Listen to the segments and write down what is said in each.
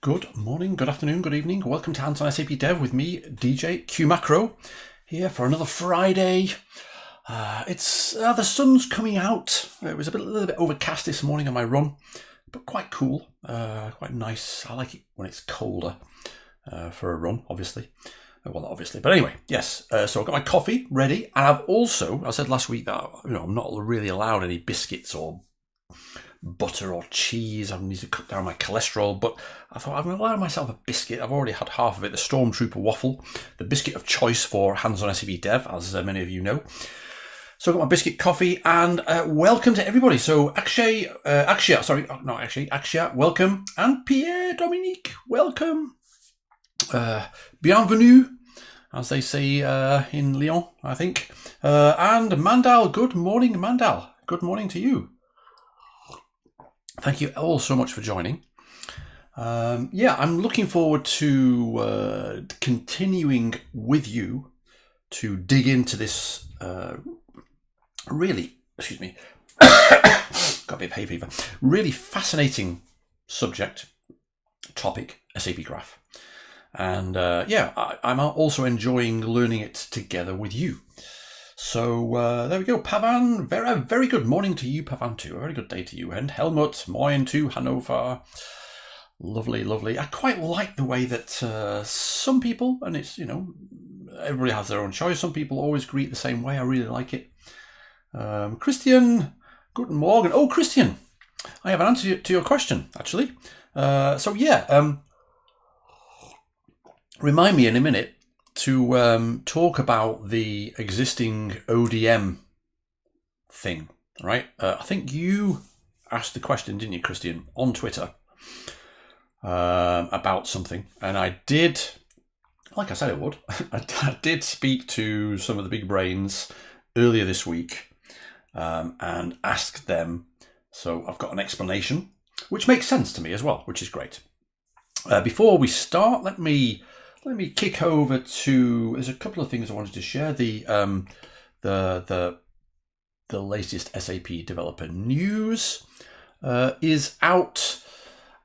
Good morning, good afternoon, good evening. Welcome to Hands on SAP Dev with me, DJ Q Macro, here for another Friday. It's the sun's coming out. It was a little bit overcast this morning on my run, but quite cool, quite nice. I like it when it's colder for a run, obviously. Well, not obviously, but anyway, yes. So I've got my coffee ready, and I've also, I said last week that I'm not really allowed any biscuits or butter or cheese. I need to cut down my cholesterol, but I thought I'm going to allow myself a biscuit. I've already had half of it, the Stormtrooper waffle, the biscuit of choice for hands-on SAP Dev, as many of you know. So I've got my biscuit coffee, and welcome to everybody. So Akshaya, welcome, and Pierre Dominique, welcome. Bienvenue, as they say in Lyon, I think. And Mandal, good morning, Mandal. Good morning to you. Thank you all so much for joining. I'm looking forward to continuing with you to dig into this really fascinating topic, SAP Graph. And I'm also enjoying learning it together with you. So there we go. Pavan, very good morning to you, Pavan, too. A very good day to you. And Helmut, moin to Hanover. Lovely, lovely. I quite like the way that some people, and it's, everybody has their own choice. Some people always greet the same way. I really like it. Christian, guten Morgen. Oh, Christian, I have an answer to your question, actually. Remind me in a minute to talk about the existing ODM thing, right? I think you asked the question, didn't you, Christian, on Twitter about something, and I did, like I said I would, I did speak to some of the big brains earlier this week and asked them, so I've got an explanation, which makes sense to me as well, which is great. Before we start, let me kick over to. There's a couple of things I wanted to share. The latest SAP developer news is out,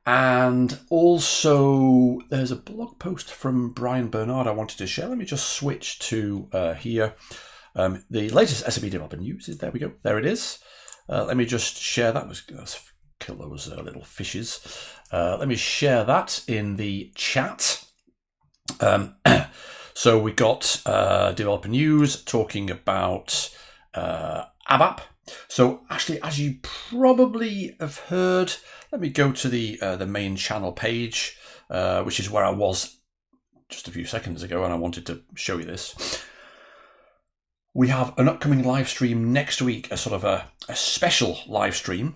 and also there's a blog post from Brian Bernard I wanted to share. Let me just switch to here. The latest SAP developer news is there. We go. There it is. Let me just share that. Let's kill those little fishes. Let me share that in the chat. So we got developer news talking about ABAP. So actually, as you probably have heard, let me go to the main channel page, which is where I was just a few seconds ago, and I wanted to show you this. We have an upcoming live stream next week, a sort of a special live stream,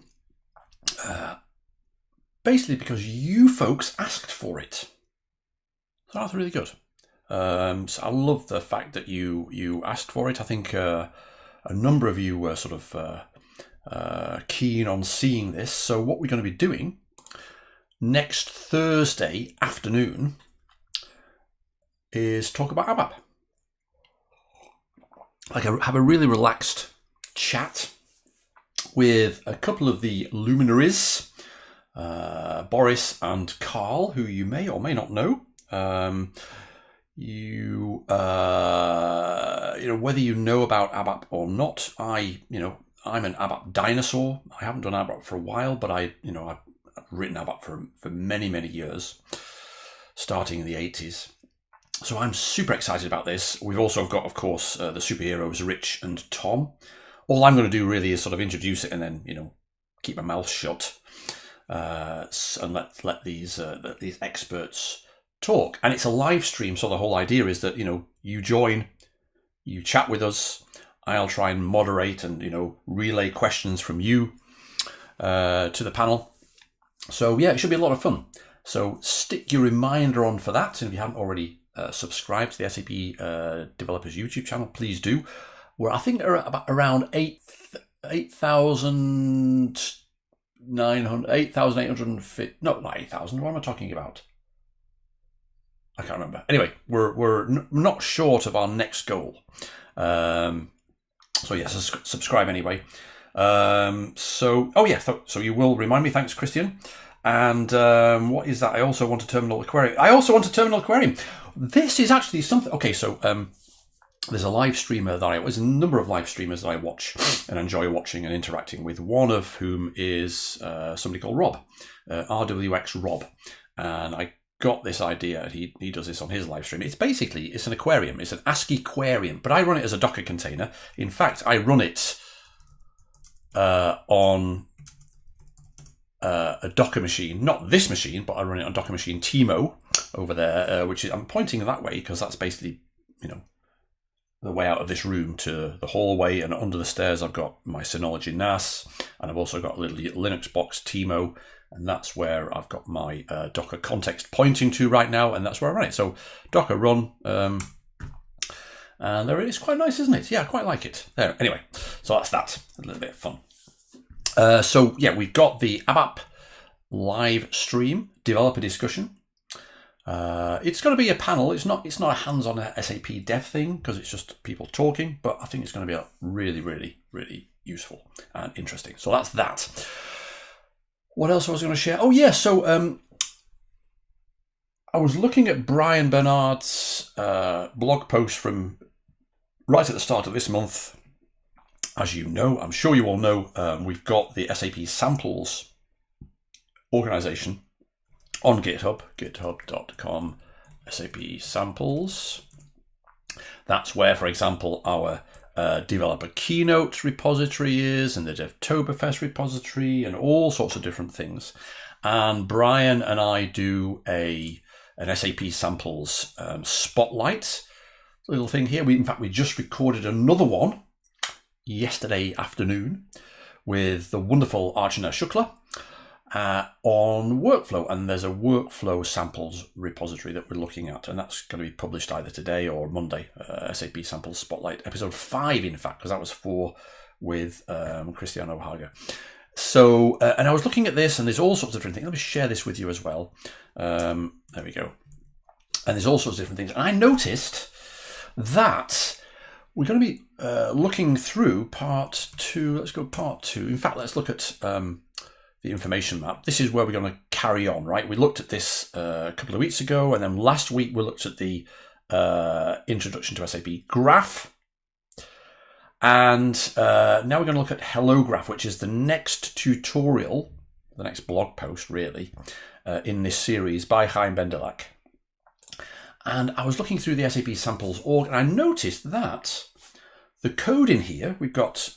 basically because you folks asked for it. So that's really good. So I love the fact that you asked for it. I think a number of you were sort of keen on seeing this. So what we're going to be doing next Thursday afternoon is talk about ABAP. Have a really relaxed chat with a couple of the luminaries, Boris and Carl, who you may or may not know. Whether you know about ABAP or not, I'm an ABAP dinosaur. I haven't done ABAP for a while, but I've written ABAP for many, many years, starting in the 80s. So I'm super excited about this. We've also got, of course, the superheroes Rich and Tom. All I'm going to do really is sort of introduce it and then, keep my mouth shut and let these experts talk. And it's a live stream, so the whole idea is that you join, you chat with us, I'll try and moderate and relay questions from you to the panel. So yeah, it should be a lot of fun. So stick your reminder on for that, and if you haven't already subscribed to the SAP Developers YouTube channel, please do. Where I think are about around 8,850. No, not 8,000. What am I talking about? I can't remember. Anyway, we're not short of our next goal. So subscribe anyway. So you will remind me. Thanks, Christian. And what is that? I also want a terminal aquarium. This is actually something. Okay, so there's a live streamer there's a number of live streamers that I watch and enjoy watching and interacting with. One of whom is somebody called Rob, RWX Rob, and I got this idea. He does this on his live stream. It's an aquarium. It's an ASCII aquarium, but I run it as a Docker container. In fact, I run it on a Docker machine, not this machine, but I run it on Docker machine Timo over there, which is, I'm pointing that way because that's basically, the way out of this room to the hallway, and under the stairs I've got my Synology NAS, and I've also got a little Linux box Timo, and that's where I've got my Docker context pointing to right now, and that's where I run it. So Docker run, and there it is. Quite nice, isn't it? Yeah, I quite like it. There. Anyway, so that's that. A little bit of fun. So yeah, we've got the ABAP live stream developer discussion. It's going to be a panel. It's not a hands-on SAP dev thing because it's just people talking, but I think it's going to be really, really, really useful and interesting. So that's that. What else was I going to share? Oh yeah, so I was looking at Brian Bernard's blog post from right at the start of this month. As you know, I'm sure you all know, we've got the SAP samples organization on GitHub, github.com, SAP samples. That's where, for example, our developer keynote repository is, and the Devtoberfest repository, and all sorts of different things. And Brian and I do an SAP samples spotlight little thing here. In fact, we just recorded another one yesterday afternoon with the wonderful Archana Shukla on workflow, and there's a workflow samples repository that we're looking at, and that's going to be published either today or Monday. SAP Samples Spotlight, episode 5, in fact, because that was 4 with Cristiano Haga. So, and I was looking at this, and there's all sorts of different things. Let me share this with you as well. There we go. And there's all sorts of different things. And I noticed that we're going to be looking through part 2. Let's go part 2. In fact, let's look at the information map. This is where we're going to carry on, right? We looked at this a couple of weeks ago, and then last week we looked at the introduction to SAP Graph. And now we're going to look at hellograph, which is the next tutorial, the next blog post, really, in this series by Chaim Bendelak. And I was looking through the SAP samples org, and I noticed that the code in here, we've got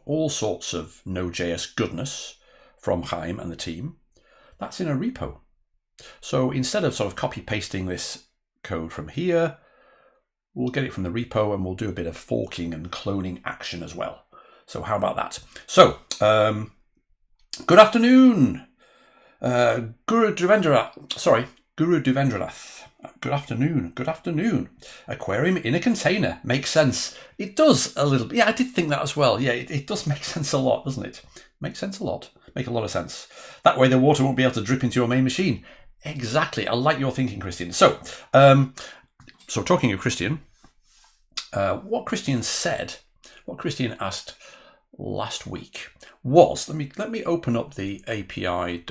all sorts of Node.js goodness from Chaim and the team. That's in a repo. So instead of sort of copy pasting this code from here, we'll get it from the repo, and we'll do a bit of forking and cloning action as well. So how about that? So, good afternoon, Guru Devendranath. Good afternoon. Aquarium in a container. Makes sense. It does a little bit. Yeah, I did think that as well. Yeah, it does make sense a lot, doesn't it? Makes sense a lot. Make a lot of sense. That way the water won't be able to drip into your main machine. Exactly. I like your thinking, Christian. So, talking of Christian, what Christian asked last week was, let me open up the api.sap.com.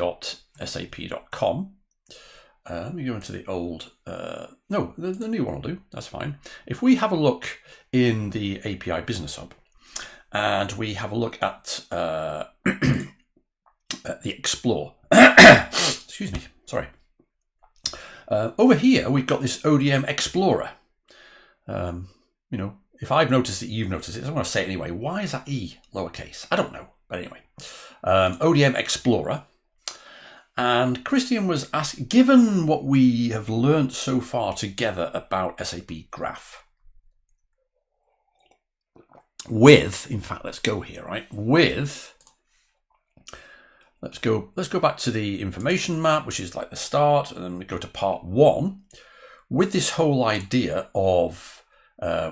Let me go into the old, the new one will do. That's fine. If we have a look in the API Business Hub, and we have a look at the Explore. Excuse me, sorry. Over here, we've got this ODM Explorer. If I've noticed it, you've noticed it. I'm going to say it anyway. Why is that E lowercase? I don't know. But anyway, ODM Explorer. And Christian was asked, given what we have learned so far together about SAP Graph, in fact, let's go here, right? Let's go back to the information map, which is like the start, and then we go to part 1 with this whole idea of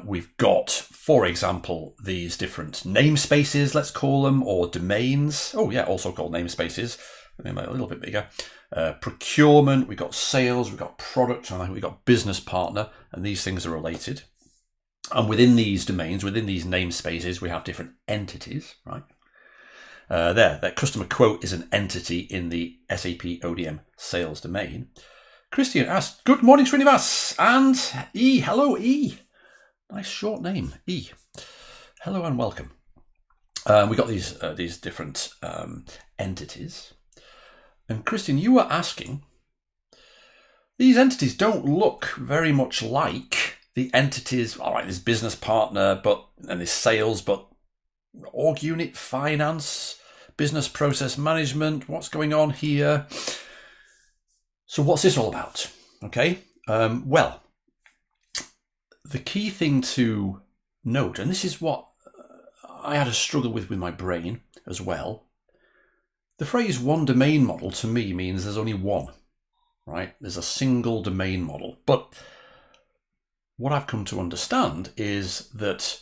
we've got, for example, these different namespaces, let's call them, or domains. Oh yeah, also called namespaces. A little bit bigger. Procurement, we've got sales, we've got product, and we've got business partner, and these things are related. And within these domains, within these namespaces, we have different entities, right? that customer quote is an entity in the SAP ODM sales domain. Christian asked, good morning, Srinivas, and E. Hello, E. Nice short name, E. Hello and welcome. We got these different entities. And Christian, you were asking, these entities don't look very much like the entities, all right, there's business partner, and there's sales, but org unit, finance, business process management, what's going on here? So what's this all about? Okay, well, the key thing to note, and this is what I had a struggle with my brain as well, the phrase one domain model to me means there's only one, right? There's a single domain model. But what I've come to understand is that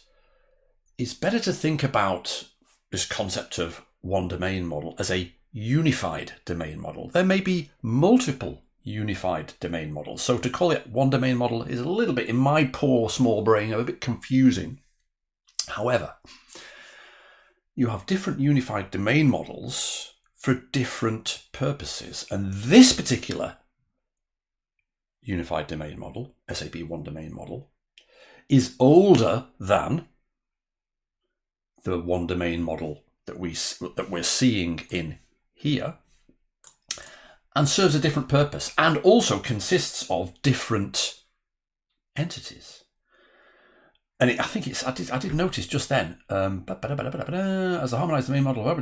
it's better to think about this concept of one domain model as a unified domain model. There may be multiple unified domain models. So to call it one domain model is a little bit, in my poor small brain, a bit confusing. However, you have different unified domain models for different purposes. And this particular unified domain model, SAP one domain model, is older than the one domain model that we're seeing in here, and serves a different purpose, and also consists of different entities. And I think I did notice just then, as a harmonized domain model, here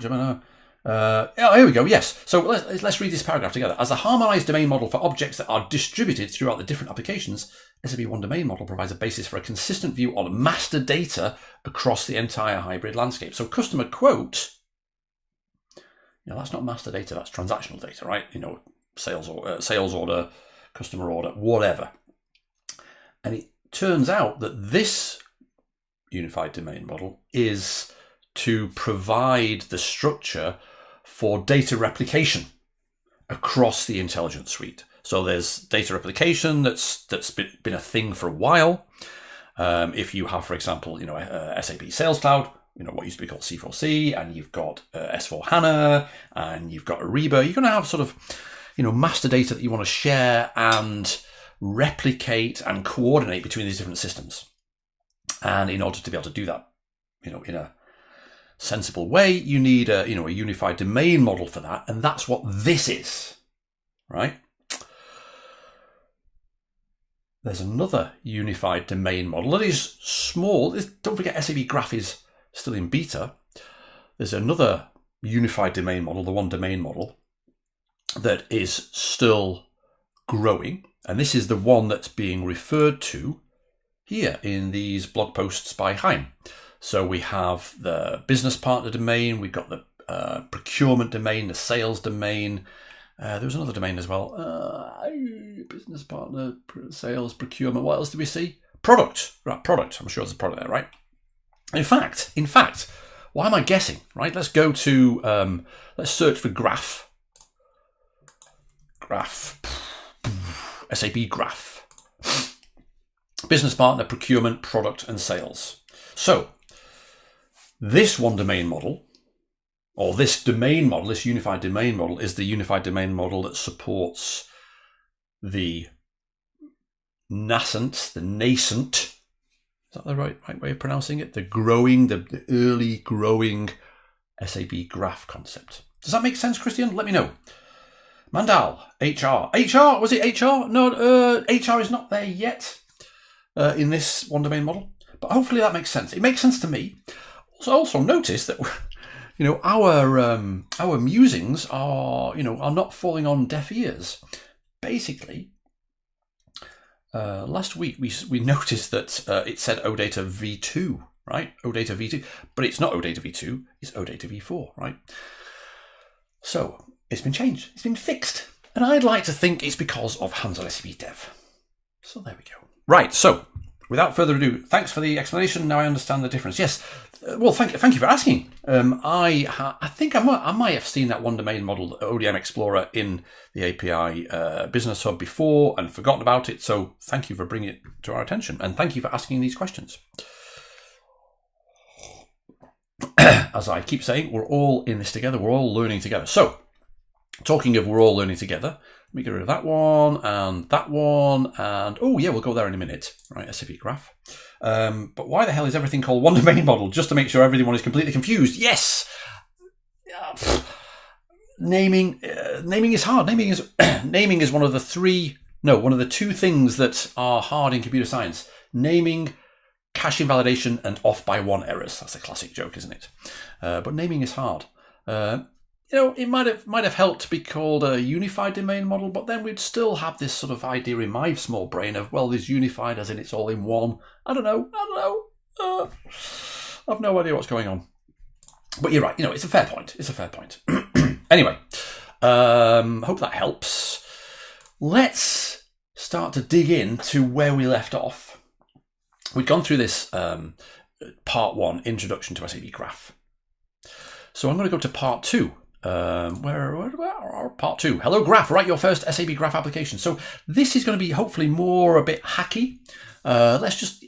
we go, yes. So let's read this paragraph together. As a harmonized domain model for objects that are distributed throughout the different applications, SAP one domain model provides a basis for a consistent view on master data across the entire hybrid landscape. So customer quote, that's not master data, that's transactional data, right? Sales order, customer order, whatever. And it turns out that this unified domain model is to provide the structure for data replication across the intelligence suite. So there's data replication that's been a thing for a while. If you have, for example, SAP Sales Cloud, what used to be called C4C, and you've got S4HANA, and you've got Ariba, you're going to have sort of, master data that you want to share and replicate and coordinate between these different systems. And in order to be able to do that, in a sensible way, you need a unified domain model for that, and that's what this is, right? There's another unified domain model that is small. Don't forget, SAP Graph is still in beta. There's another unified domain model, the one domain model, that is still growing, and this is the one that's being referred to here in these blog posts by Chaim. So we have the business partner domain, we've got the procurement domain, the sales domain. There was another domain as well. Business partner, sales, procurement. What else do we see? Product. Right, product. I'm sure there's a product there, right? In fact, why am I guessing? Right, let's go to, let's search for graph. SAP Graph. Business partner, procurement, product, and sales. So this one domain model, or this domain model, this unified domain model, is the unified domain model that supports the nascent, is that the right way of pronouncing it? The early growing SAP Graph concept. Does that make sense, Christian? Let me know. Mandal, HR, was it HR? No, HR is not there yet in this one domain model, but hopefully that makes sense. It makes sense to me. Also notice that our musings are not falling on deaf ears. Basically, last week we noticed that it said OData v2, right? OData v2, but it's not OData v2, it's OData v4, right? So it's been changed, it's been fixed, and I'd like to think it's because of hands-on SAP dev. So there we go. Right, so without further ado, thanks for the explanation. Now I understand the difference. Yes, well, thank you for asking. I think I might have seen that one domain model, ODM Explorer, in the API Business Hub before and forgotten about it. So thank you for bringing it to our attention, and thank you for asking these questions. as I keep saying, we're all in this together. We're all learning together. So, talking of we're all learning together, let me get rid of that one, and oh yeah, we'll go there in a minute. Right, SAP Graph. But why the hell is everything called one domain model? Just to make sure everyone is completely confused. Yes! Naming is hard. Naming is one of the two things that are hard in computer science. Naming, cache invalidation, and off by one errors. That's a classic joke, isn't it? But naming is hard. It might have helped to be called a unified domain model, but then we'd still have this sort of idea in my small brain of, well, there's unified as in it's all in one. I don't know. I've no idea what's going on. But you're right. It's a fair point. Anyway, hope that helps. Let's start to dig into where we left off. We'd gone through this part 1, Introduction to SAP Graph. So I'm going to go to part 2. Part 2. Hello Graph, write your first SAP Graph application. So this is going to be hopefully more a bit hacky. I just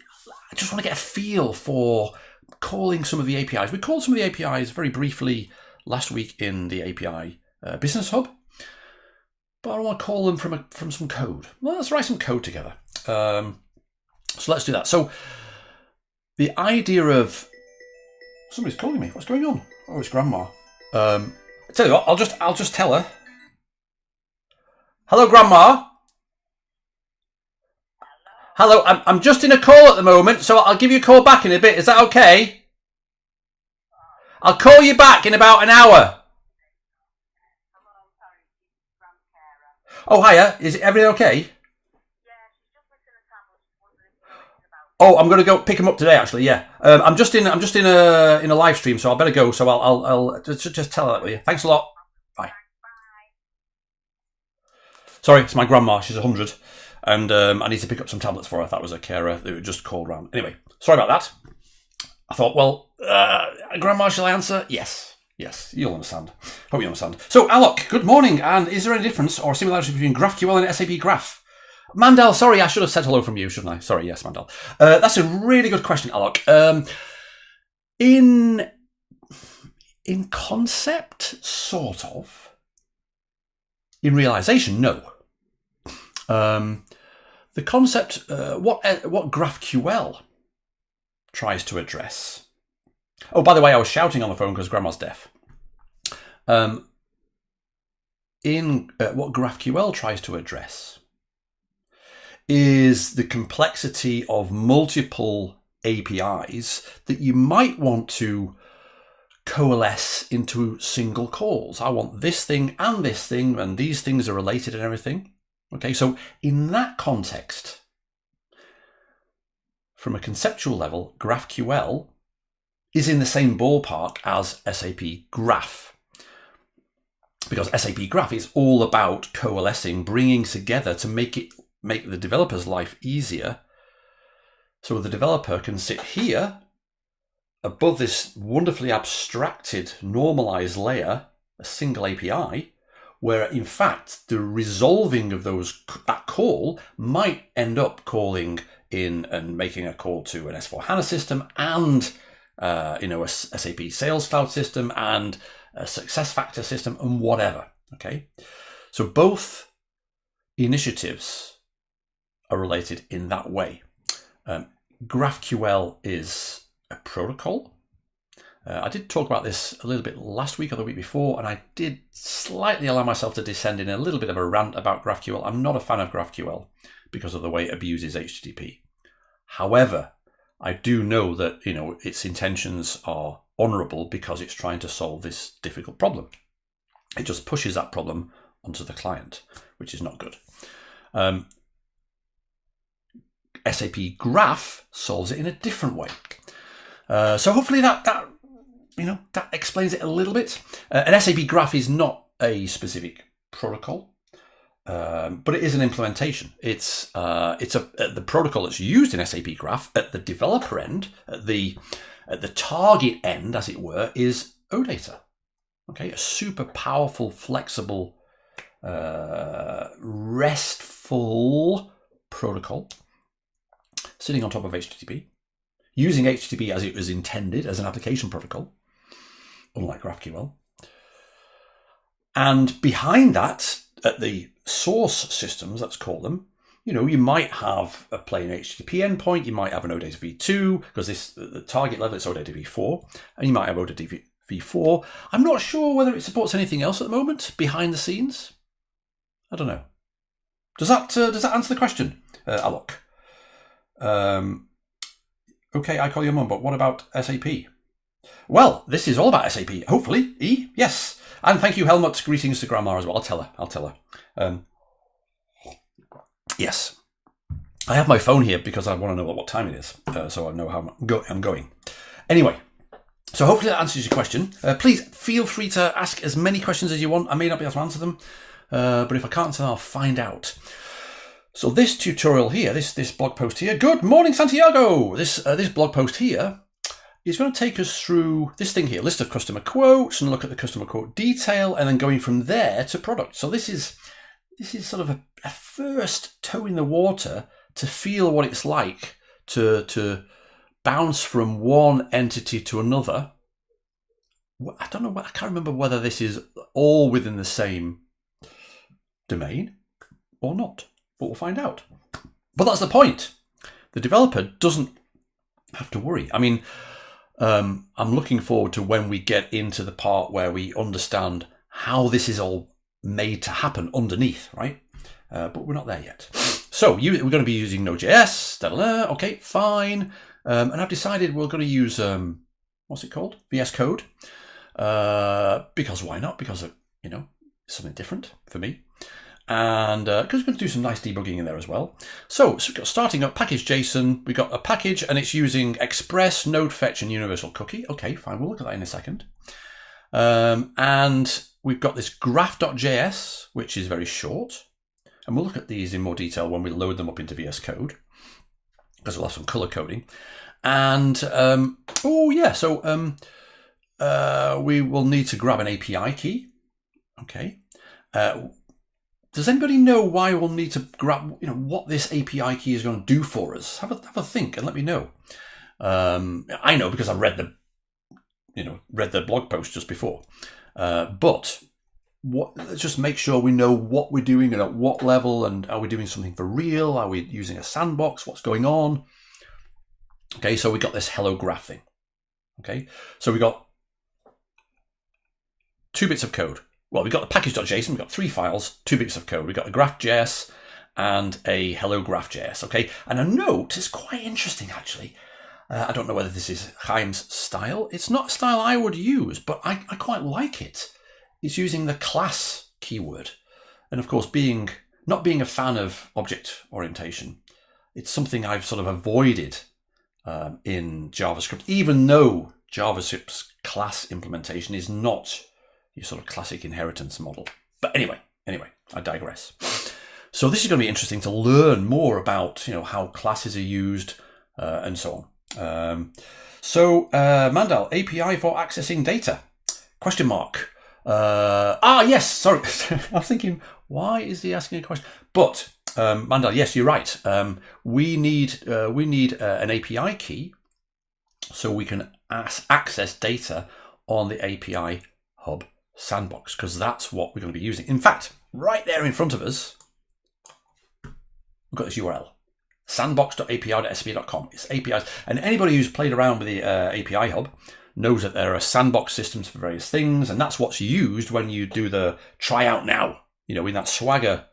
want to get a feel for calling some of the APIs. We called some of the APIs very briefly last week in the API Business Hub, but I want to call them from some code. Well, let's write some code together. So let's do that. So the idea of somebody's calling me. What's going on? Oh, it's Grandma. I tell you what, I'll just tell her. Hello, Grandma. Hello, I'm just in a call at the moment, so I'll give you a call back in a bit. Is that okay? I'll call you back in about an hour. Oh, hiya. Is everything okay? Oh, I'm going to go pick him up today. Actually, yeah. I'm just in a live stream, so I better go. So I'll just tell her that with you. Thanks a lot. Bye. Sorry, it's my grandma. She's 100, and I need to pick up some tablets for her. That was a carer who just called round. Anyway, sorry about that. I thought, well, Grandma, shall I answer? Yes, you'll understand. Hope you understand. So, Alok, good morning. And is there any difference or similarity between GraphQL and SAP Graph? Mandel, sorry, I should have said hello from you, shouldn't I? Sorry, yes, Mandel. That's a really good question, Alok. In concept, sort of. In realization, no. The concept, what GraphQL tries to address. Oh, by the way, I was shouting on the phone because Grandma's deaf. What GraphQL tries to address is the complexity of multiple APIs that you might want to coalesce into single calls. I want this thing, and these things are related and everything. Okay, so in that context, from a conceptual level, GraphQL is in the same ballpark as SAP Graph. Because SAP Graph is all about coalescing, bringing together to make the developer's life easier. So the developer can sit here above this wonderfully abstracted, normalized layer, a single API, where in fact the resolving of that call might end up calling in and making a call to an S4HANA system and a SAP Sales Cloud system and a SuccessFactors system and whatever. Okay, so both initiatives are related in that way. GraphQL is a protocol. I did talk about this a little bit last week or the week before, and I did slightly allow myself to descend in a little bit of a rant about GraphQL. I'm not a fan of GraphQL because of the way it abuses HTTP. However, I do know that its intentions are honourable because it's trying to solve this difficult problem. It just pushes that problem onto the client, which is not good. SAP Graph solves it in a different way. So hopefully that explains it a little bit. An SAP Graph is not a specific protocol, but it is an implementation. It's the protocol that's used in SAP Graph at the developer end, at the target end, as it were, is OData. Okay, a super powerful, flexible, RESTful protocol sitting on top of HTTP, using HTTP as it was intended as an application protocol. unlike GraphQL. And behind that, at the source systems, let's call them, you might have a plain HTTP endpoint, you might have an OData v2, because the target level is OData v4, and you might have OData v4. I'm not sure whether it supports anything else at the moment, behind the scenes. I don't know. Does that answer the question, Alok? Okay, I call you mum, but what about SAP? Well, this is all about SAP, hopefully. Yes. And thank you, Helmut. Greetings to Grandma as well. I'll tell her. Yes. I have my phone here because I want to know what time it is, so I know how I'm going. Anyway, so hopefully that answers your question. Please feel free to ask as many questions as you want. I may not be able to answer them, but if I can't answer them, I'll find out. So this tutorial here, this blog post here, good morning, Santiago! This blog post here is going to take us through this thing here, list of customer quotes, and look at the customer quote detail, and then going from there to product. So this is sort of a first toe in the water to feel what it's like to bounce from one entity to another. I don't know, I can't remember whether this is all within the same domain or not, but we'll find out. But that's the point. The developer doesn't have to worry. I mean, I'm looking forward to when we get into the part where we understand how this is all made to happen underneath, right? But we're not there yet. So we're going to be using Node.js. Okay, fine. And I've decided we're going to use, what's it called? VS Code. Because why not? Because of, something different for me. And because we're going to do some nice debugging in there as well. So we've got starting up package.json. We've got a package and it's using Express, Node Fetch, and Universal Cookie. Okay, fine. We'll look at that in a second. And we've got this graph.js, which is very short. And we'll look at these in more detail when we load them up into VS Code, because we'll have some color coding. And, we will need to grab an API key. Okay. Does anybody know why we'll need to grab, what this API key is going to do for us? Have a think and let me know. I know because I read the blog post just before. But let's just make sure we know what we're doing and at what level, and are we doing something for real? Are we using a sandbox? What's going on? Okay, so we got this hello graph thing. Okay, so we got 2 bits of code. Well, we've got the package.json, we've got 3 files, 2 bits of code. We've got a graph.js and a hellograph.js, okay? And a note is quite interesting, actually. I don't know whether this is Chaim's style. It's not a style I would use, but I quite like it. It's using the class keyword. And of course, not being a fan of object orientation, it's something I've sort of avoided in JavaScript, even though JavaScript's class implementation is not your sort of classic inheritance model. But anyway, I digress. So this is going to be interesting to learn more about, how classes are used and so on. Mandal, API for accessing data? ? Yes, sorry. I'm thinking, why is he asking a question? But Mandal, yes, you're right. We need an API key so we can access data on the API hub sandbox, because that's what we're going to be using. In fact, right there in front of us, we've got this URL, sandbox.api.sp.com. It's APIs, and anybody who's played around with the API hub knows that there are sandbox systems for various things, and that's what's used when you do the try out now. In that Swagger,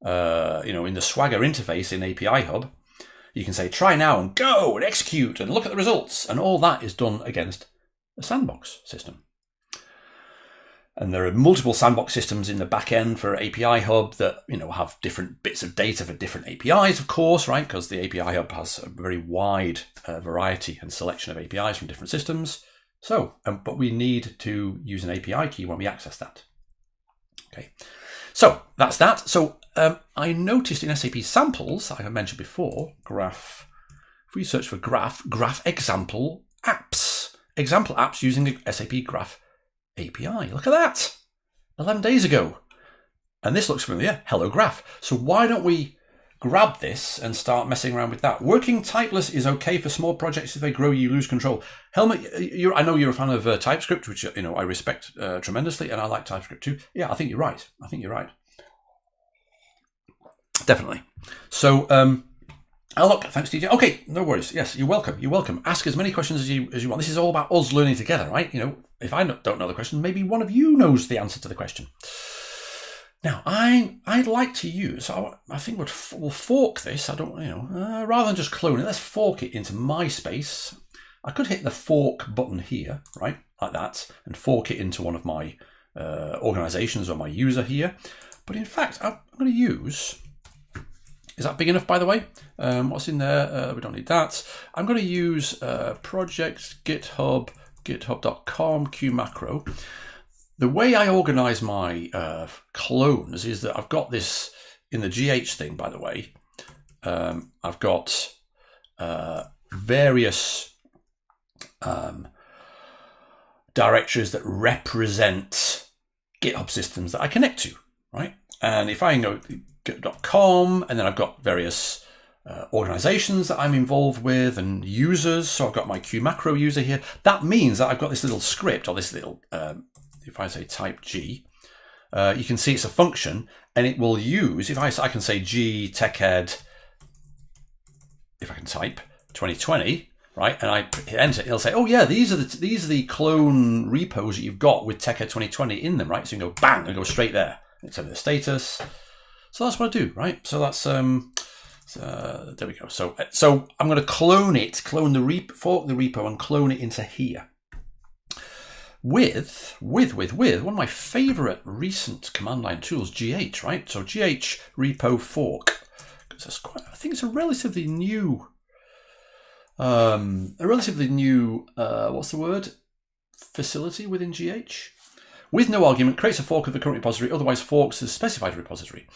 in the Swagger interface in API hub, you can say try now and go and execute and look at the results, and all that is done against a sandbox system. And there are multiple sandbox systems in the back end for API Hub that, have different bits of data for different APIs, of course, right? Because the API Hub has a very wide variety and selection of APIs from different systems. So, but we need to use an API key when we access that. Okay, so that's that. So I noticed in SAP samples, like I mentioned before, graph, if we search for graph example apps using the SAP Graph API. Look at that, 11 days ago. And this looks familiar, hello graph. So why don't we grab this and start messing around with that. Working typeless is okay for small projects. If they grow, you lose control. Helmut, I know you're a fan of TypeScript, which I respect tremendously, and I like TypeScript too. Yeah, I think you're right. Definitely. So, oh look, thanks, DJ. Okay, no worries. Yes, you're welcome. Ask as many questions as you want. This is all about us learning together, right? If I don't know the question, maybe one of you knows the answer to the question. Now, I'd like to use, I think we'll fork this. I don't, rather than just clone it, let's fork it into my space. I could hit the fork button here, right, like that, and fork it into one of my organizations or my user here. But in fact, I'm going to use, is that big enough, by the way? What's in there? We don't need that. I'm going to use project GitHub, github.com, qmacro. The way I organize my clones is that I've got this in the GH thing, by the way. I've got various directories that represent GitHub systems that I connect to, right? And if I go to github.com, and then I've got various organizations that I'm involved with and users. So I've got my qmacro user here. That means that I've got this little script, or this little, if I say type G, you can see it's a function, and it will use, if I can say G teched, if I can type 2020, right, and I hit enter, it'll say, oh yeah, these are the clone repos that you've got with teched 2020 in them, right? So you can go bang and go straight there. It's over the status. So that's what I do, right? So that's there we go. So I'm going to clone the repo, fork the repo, and clone it into here. With one of my favorite recent command line tools, GH, right? So GH repo fork, because that's I think it's a relatively new, what's the word? Facility within GH. With no argument, creates a fork of the current repository, otherwise forks the specified repository.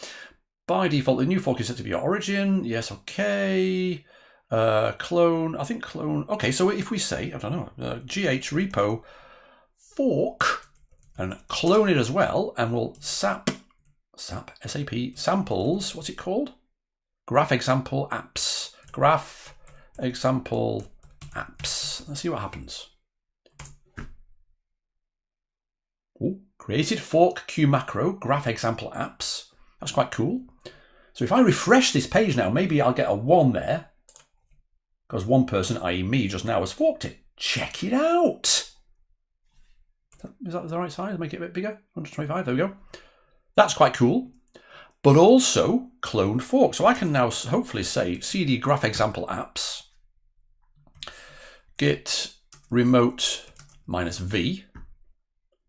By default, the new fork is set to be your origin. Yes, okay. Clone, I think clone. Okay, so if we say, I don't know, GH repo fork and clone it as well, and we'll SAP samples, what's it called? Graph example apps. Graph example apps. Let's see what happens. Ooh, created fork qmacro graph example apps. That's quite cool. So if I refresh this page now, maybe I'll get a 1 there, because one person, i.e. me, just now has forked it. Check it out. Is that the right size? Make it a bit bigger. 125. There we go. That's quite cool. But also cloned fork. So I can now hopefully say cd graph example apps git remote -v.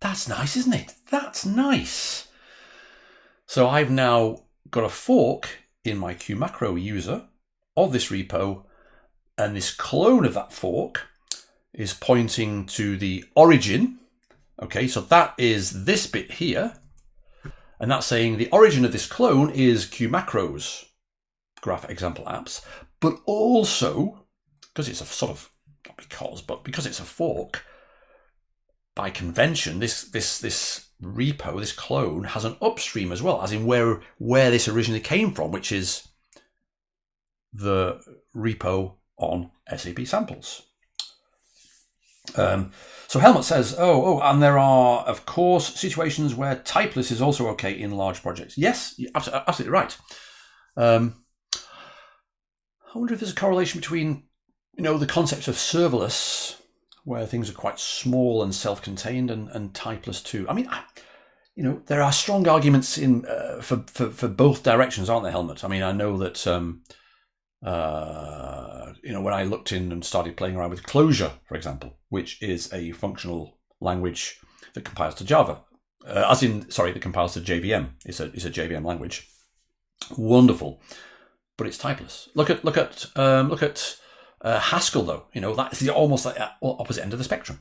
That's nice, isn't it? That's nice. So I've now got a fork in my qmacro user of this repo, and this clone of that fork is pointing to the origin. Okay, so that is this bit here, and that's saying the origin of this clone is qmacro's graph example apps, but also, because it's a sort of, not because, but because it's a fork, by convention, this repo, this clone, has an upstream as well, as in where this originally came from, which is the repo on SAP samples. So Helmut says, and there are, of course, situations where typeless is also okay in large projects. Yes, you're absolutely right. I wonder if there's a correlation between, the concept of serverless, where things are quite small and self-contained, and typeless too. I mean, there are strong arguments in for both directions, aren't there, Helmut? I mean, I know that when I looked in and started playing around with Clojure, for example, which is a functional language that compiles to Java, that compiles to JVM. It's a JVM language. Wonderful, but it's typeless. Look at Haskell, though. That's almost like the opposite end of the spectrum.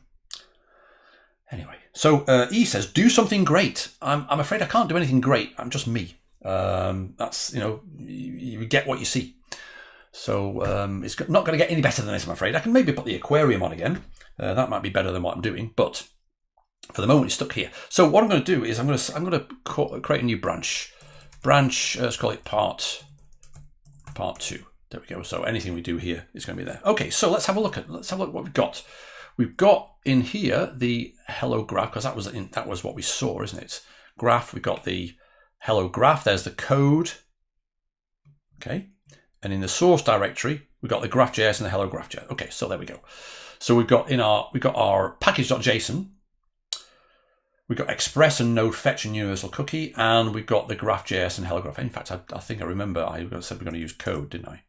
Anyway, so E says, do something great. I'm afraid I can't do anything great. I'm just me. That's, you get what you see. So it's not going to get any better than this, I'm afraid. I can maybe put the aquarium on again. That might be better than what I'm doing, but for the moment it's stuck here. So what I'm going to do is I'm going to create a new branch. Let's call it part graph part 2. There we go. So anything we do here is going to be there. Okay, so let's have a look at what we've got. We've got in here the hello graph, because that was what we saw, isn't it? Graph. We've got the hello graph. There's the code. Okay, and in the source directory we've got the graph.js and the hellograph.js. Okay, so there we go. So we've got our package.json. We've got Express and Node Fetch and Universal Cookie, and we've got the graph.js and hellograph. In fact, I think I remember I said we're going to use code, didn't I?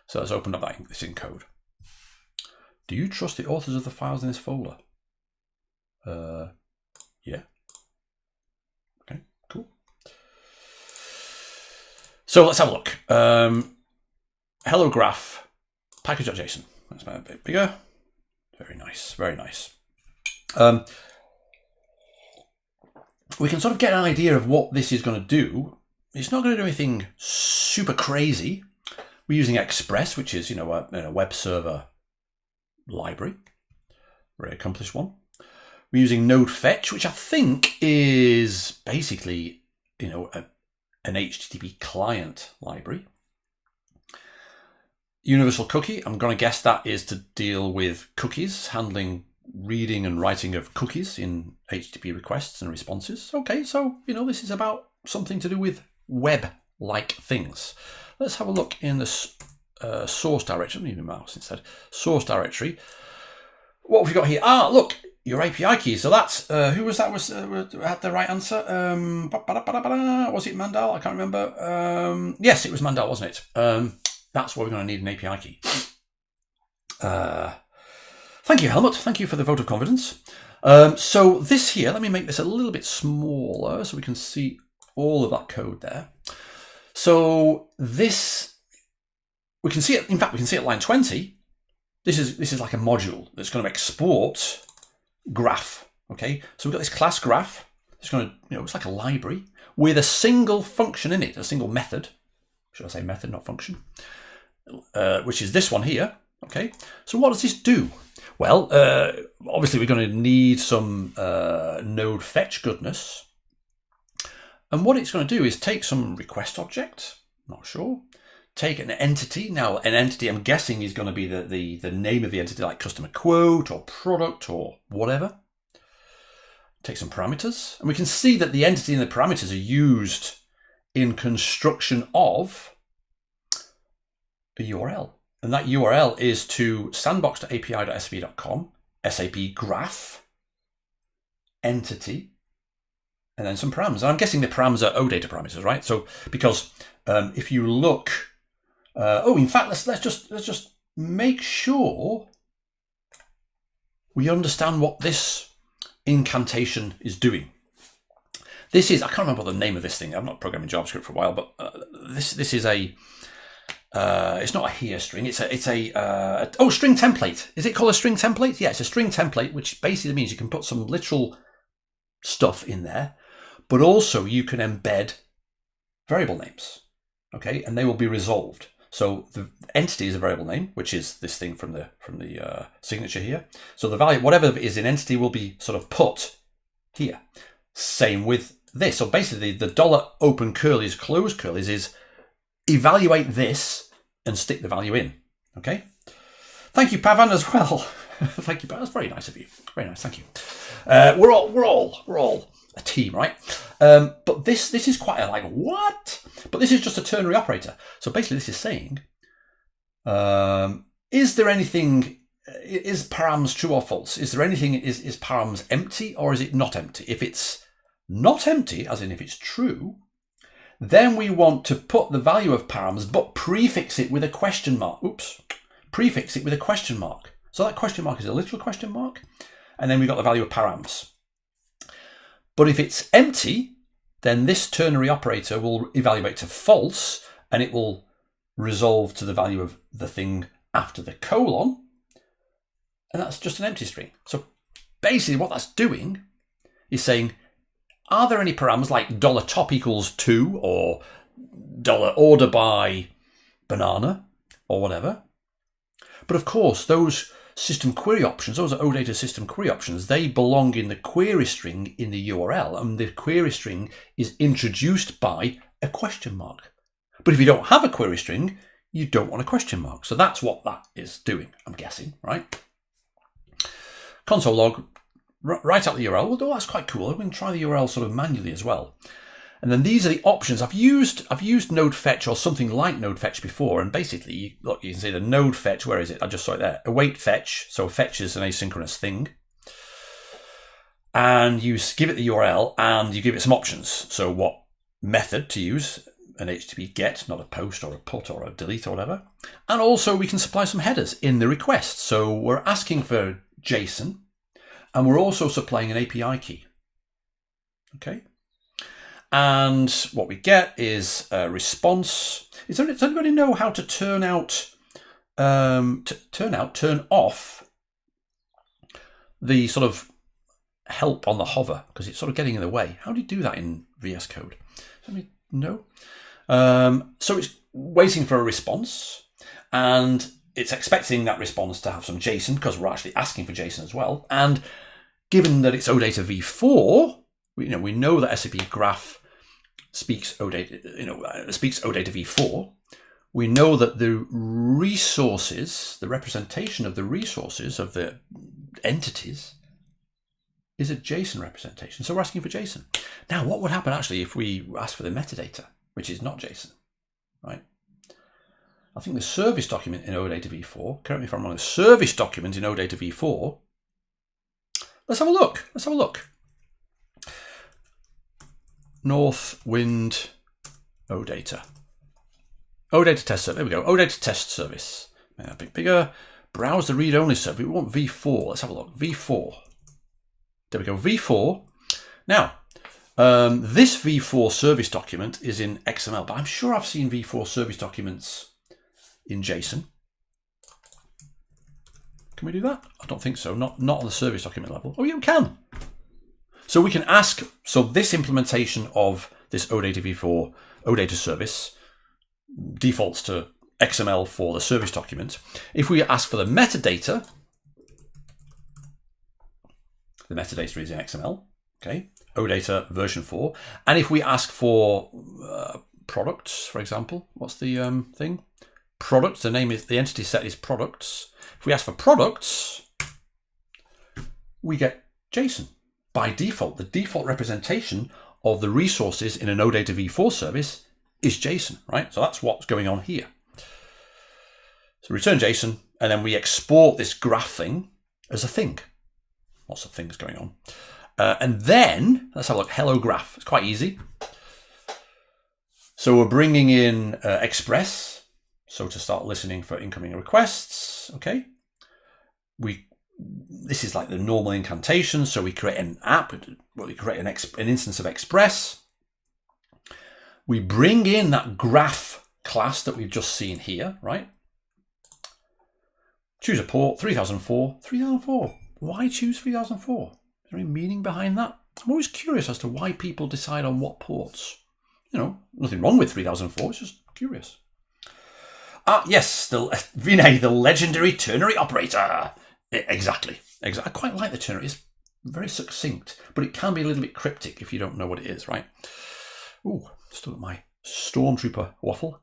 So let's open up this in code. Do you trust the authors of the files in this folder? Yeah. Okay, cool. So let's have a look. Hellograph, package.json. That's a bit bigger. Very nice, very nice. We can sort of get an idea of what this is going to do. It's not going to do anything super crazy. We're using Express, which is, a web server library. Very accomplished one. We're using Node Fetch, which I think is basically, an HTTP client library. Universal Cookie, I'm going to guess that is to deal with cookies, handling reading and writing of cookies in HTTP requests and responses. Okay, so, this is about something to do with web-like things. Let's have a look in the source directory. I'm using mouse instead. Source directory. What have we got here? Ah, look, your API key. So that's, who was that? Had the right answer? Was it Mandel? I can't remember. Yes, it was Mandel, wasn't it? That's where we're going to need an API key. Thank you, Helmut. Thank you for the vote of confidence. So this here, let me make this a little bit smaller so we can see all of that code there. So this, we can see it, in fact, we can see at line 20, this is like a module that's going to export graph, okay? So we've got this class graph. It's going to, it's like a library with a single function in it, a single method. Should I say method, not function? Which is this one here, okay? So what does this do? Well, obviously we're going to need some node fetch goodness. And what it's going to do is take some request object, not sure, take an entity. Now, an entity, I'm guessing, is going to be the name of the entity, like customer quote or product or whatever. Take some parameters. And we can see that the entity and the parameters are used in construction of a URL. And that URL is to sandbox.api.sv.com, SAP Graph, entity, and then some params. And I'm guessing the params are OData parameters, right? So because if you look, in fact, let's just make sure we understand what this incantation is doing. This is, I can't remember the name of this thing. I'm not programming JavaScript for a while, but this is a. It's not a here string. It's a string template. Is it called a string template? Yeah, it's a string template, which basically means you can put some literal stuff in there, but also you can embed variable names. Okay, and they will be resolved. So the entity is a variable name, which is this thing from the signature here. So the value, whatever is in entity, will be sort of put here. Same with this. So basically, the $open curlies, close curlies is evaluate this and stick the value in. Okay. Thank you, Pavan, as well. Thank you, Pavan. That's very nice of you. Very nice. Thank you. We're all a team, right? But this is quite a like what? But this is just a ternary operator. So basically, this is saying, is there anything? Is params true or false? Is there anything? Is params empty or is it not empty? If it's not empty, as in if it's true, then we want to put the value of params, but prefix it with a question mark. Oops. Prefix it with a question mark. So that question mark is a literal question mark. And then we've got the value of params. But if it's empty, then this ternary operator will evaluate to false, and it will resolve to the value of the thing after the colon. And that's just an empty string. So basically what that's doing is saying, are there any params like $top equals 2 or $order by banana or whatever? But of course, those system query options, those are OData system query options, they belong in the query string in the URL, and the query string is introduced by a question mark. But if you don't have a query string, you don't want a question mark. So that's what that is doing, I'm guessing, right? Console log, write out the URL. Well, that's quite cool. I'm going to try the URL sort of manually as well. And then these are the options. I've used node fetch or something like node fetch before, and basically, look, you can see the node fetch. Where is it? I just saw it there. Await fetch. So fetch is an asynchronous thing, and you give it the URL and you give it some options. So what method to use? An HTTP GET, not a post or a put or a delete or whatever. And also we can supply some headers in the request. So we're asking for JSON, and we're also supplying an API key. Okay. And what we get is a response. Does anybody know how to turn off the sort of help on the hover? Because it's sort of getting in the way. How do you do that in VS Code? Does anybody know? So it's waiting for a response, and it's expecting that response to have some JSON, because we're actually asking for JSON as well. And given that it's OData v4, we know that SAP Graph speaks OData v4. We know that the resources, the representation of the resources of the entities, is a JSON representation. So we're asking for JSON. Now, what would happen actually if we ask for the metadata, which is not JSON, right? I think the service document in OData v4, correct me if I'm wrong, the service document in OData v4, let's have a look. North Wind OData. OData test service. There we go. OData test service. Make that a bit bigger. Browse the read-only service. We want v4. Let's have a look. v4. There we go. v4. Now, this v4 service document is in XML, but I'm sure I've seen v4 service documents in JSON. Can we do that? I don't think so. Not on the service document level. Oh, yeah, we can. So we can ask, so this implementation of this OData v4 OData service defaults to XML for the service document. If we ask for the metadata is in XML, okay, OData version 4. And if we ask for products, for example, what's the thing? Products, the entity set is products. If we ask for products, we get JSON. By default, the default representation of the resources in an OData v4 service is JSON, right? So that's what's going on here. So return JSON, and then we export this graph thing as a thing. Lots of things going on. And then, let's have a look, hellograph. It's quite easy. So we're bringing in Express, so to start listening for incoming requests, okay? This is like the normal incantation. So we create an app, we create an instance of Express. We bring in that graph class that we've just seen here, right? Choose a port, 3004. 3004. Why choose 3004? Is there any meaning behind that? I'm always curious as to why people decide on what ports. Nothing wrong with 3004, it's just curious. Yes, Vinay, the legendary ternary operator. Exactly. I quite like the ternary. It's very succinct, but it can be a little bit cryptic if you don't know what it is, right? Ooh, still got my Stormtrooper waffle,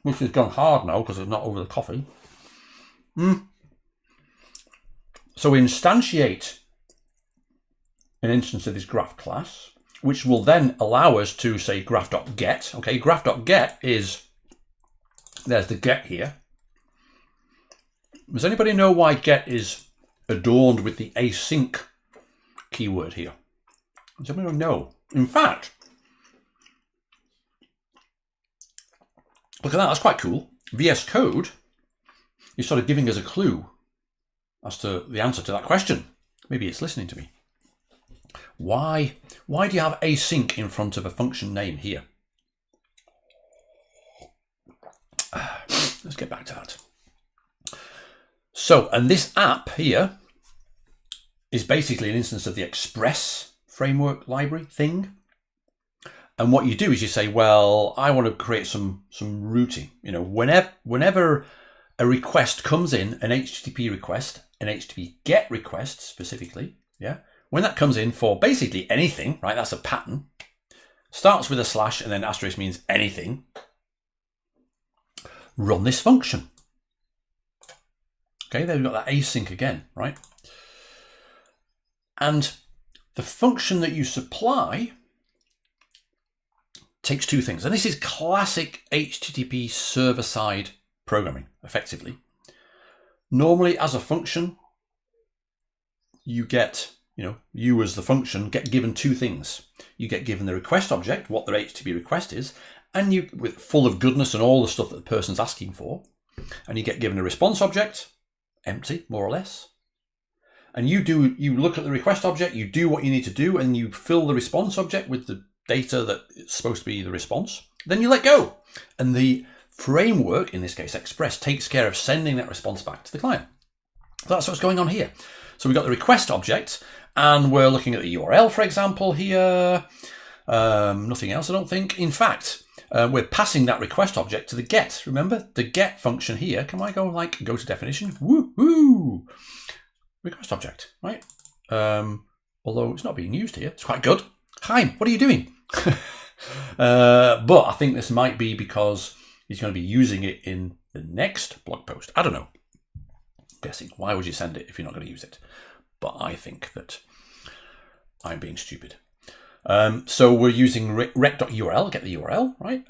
which has gone hard now because it's not over the coffee. So we instantiate an instance of this graph class, which will then allow us to say graph.get. Okay, graph.get is, there's the get here. Does anybody know why get is adorned with the async keyword here? Does anybody know? In fact, look at that, that's quite cool. VS Code is sort of giving us a clue as to the answer to that question. Maybe it's listening to me. Why do you have async in front of a function name here? Let's get back to that. So, and this app here is basically an instance of the Express framework library thing. And what you do is you say, well, I want to create some routing. Whenever a request comes in, an HTTP request, an HTTP GET request specifically, yeah, when that comes in for basically anything, right, that's a pattern, starts with a slash and then asterisk means anything. run this function. Okay, there we've got that async again, right? And the function that you supply takes two things. And this is classic HTTP server-side programming, effectively. Normally, as a function, you get, you as the function get given two things. You get given the request object, what their HTTP request is, and with full of goodness and all the stuff that the person's asking for. And you get given a response object, empty, more or less. And you look at the request object, you do what you need to do, and you fill the response object with the data that is supposed to be the response. Then you let go. And the framework, in this case Express, takes care of sending that response back to the client. So that's what's going on here. So we've got the request object, and we're looking at the URL, for example, here. Nothing else, I don't think. In fact, we're passing that request object to the get. Remember, the get function here. Can I go to definition? Woohoo! Request object, right? Although it's not being used here. It's quite good. Chaim, what are you doing? But I think this might be because he's going to be using it in the next blog post. I don't know. Guessing. Why would you send it if you're not going to use it? But I think that I'm being stupid. So we're using rec.url, get the URL, right?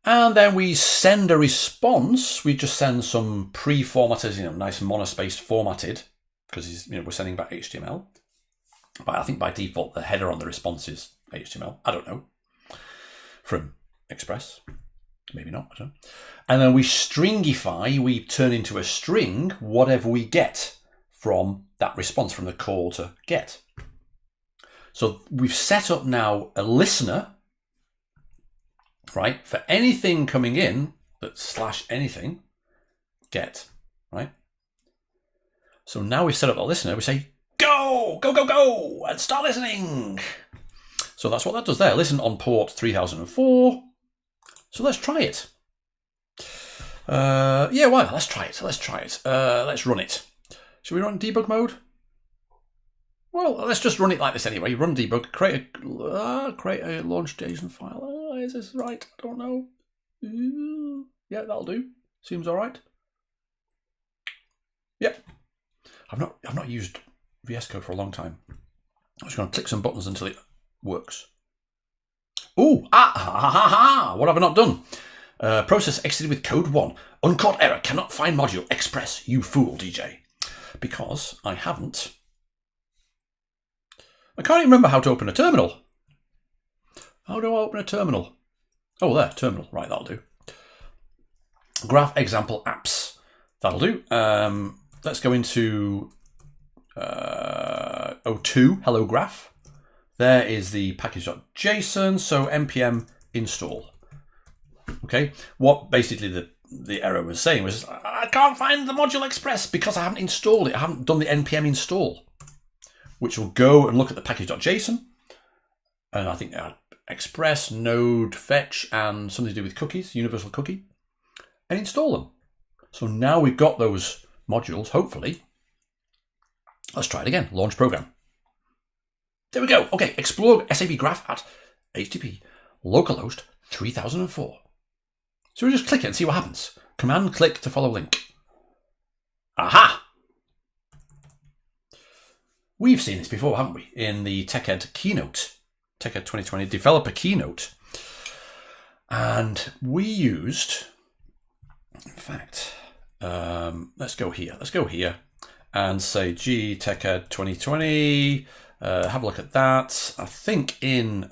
And then we send a response. We just send some pre-formatted, nice monospaced formatted, because we're sending back HTML. But I think by default the header on the response is HTML. I don't know. From Express. Maybe not, I don't know. And then we stringify, we turn into a string whatever we get from that response, from the call to get. So we've set up now a listener, right, for anything coming in that's /anything, get, right? So now we've set up a listener, we say, go, go, go, go, and start listening. So that's what that does there. Listen on port 3004. So let's try it. Yeah, why not? Let's try it. Let's run it. Should we run debug mode? Well, let's just run it like this anyway. Run debug, create a launch JSON file. Is this right? I don't know. Yeah, that'll do. Seems all right. Yep. I've not used VS Code for a long time. I'm just going to click some buttons until it works. Ooh, what have I not done? Process exited with code 1. Uncaught error, cannot find module. Express, you fool, DJ. Because I haven't. I can't even remember how to open a terminal. How do I open a terminal? Oh, there, terminal. Right, that'll do. Graph example apps. That'll do. Let's go into O2, hellograph. There is the package.json, so npm install. Okay, what basically the error was saying was, I can't find the module Express because I haven't installed it. I haven't done the npm install, which will go and look at the package.json. And I think they had Express, node, fetch, and something to do with cookies, universal cookie, and install them. So now we've got those modules, hopefully. Let's try it again. Launch program. There we go. Okay, explore SAP Graph at HTTP localhost 3004. So we just click it and see what happens. Command click to follow link. Aha! We've seen this before, haven't we? In the TechEd keynote, TechEd 2020 developer keynote. And we used, in fact, let's go here and say, gee, TechEd 2020, have a look at that. I think in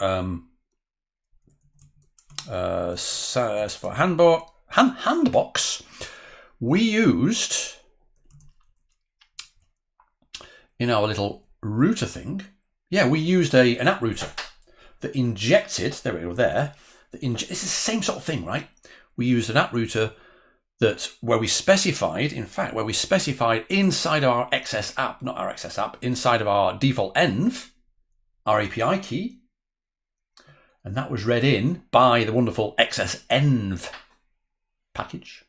as for handbox, we used in our little router thing. Yeah, we used an app router that injected. There we go. There, this is the same sort of thing, right? We used an app router where we specified inside our XS app, not our XS app, inside of our default env, our API key. And that was read in by the wonderful XSEnv package.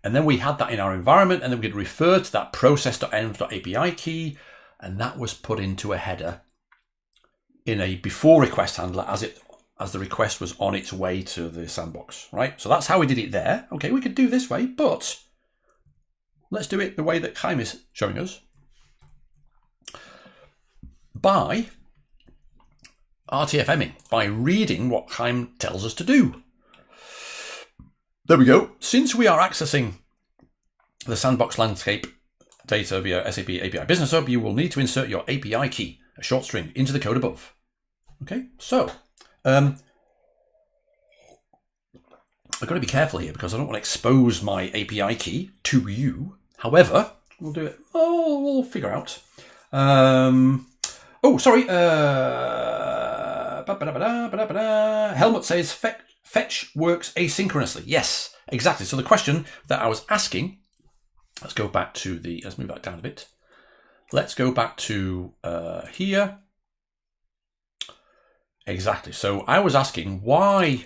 And then we had that in our environment, and then we could refer to that process.env.api key, and that was put into a header in a before request handler as as the request was on its way to the sandbox, right? So that's how we did it there. Okay, we could do this way, but let's do it the way that Chaim is showing us, by RTFMing, by reading what Chaim tells us to do. There we go. Since we are accessing the sandbox landscape data via SAP API Business Hub, you will need to insert your API key, a short string, into the code above. Okay, so I've got to be careful here because I don't want to expose my API key to you. However, we'll do it. Oh, we'll figure out. Oh, sorry. Helmut says fetch works asynchronously. Yes, exactly. So the question that I was asking, let's go back to the, let's move that down a bit. Let's go back to here. Exactly. So I was asking, why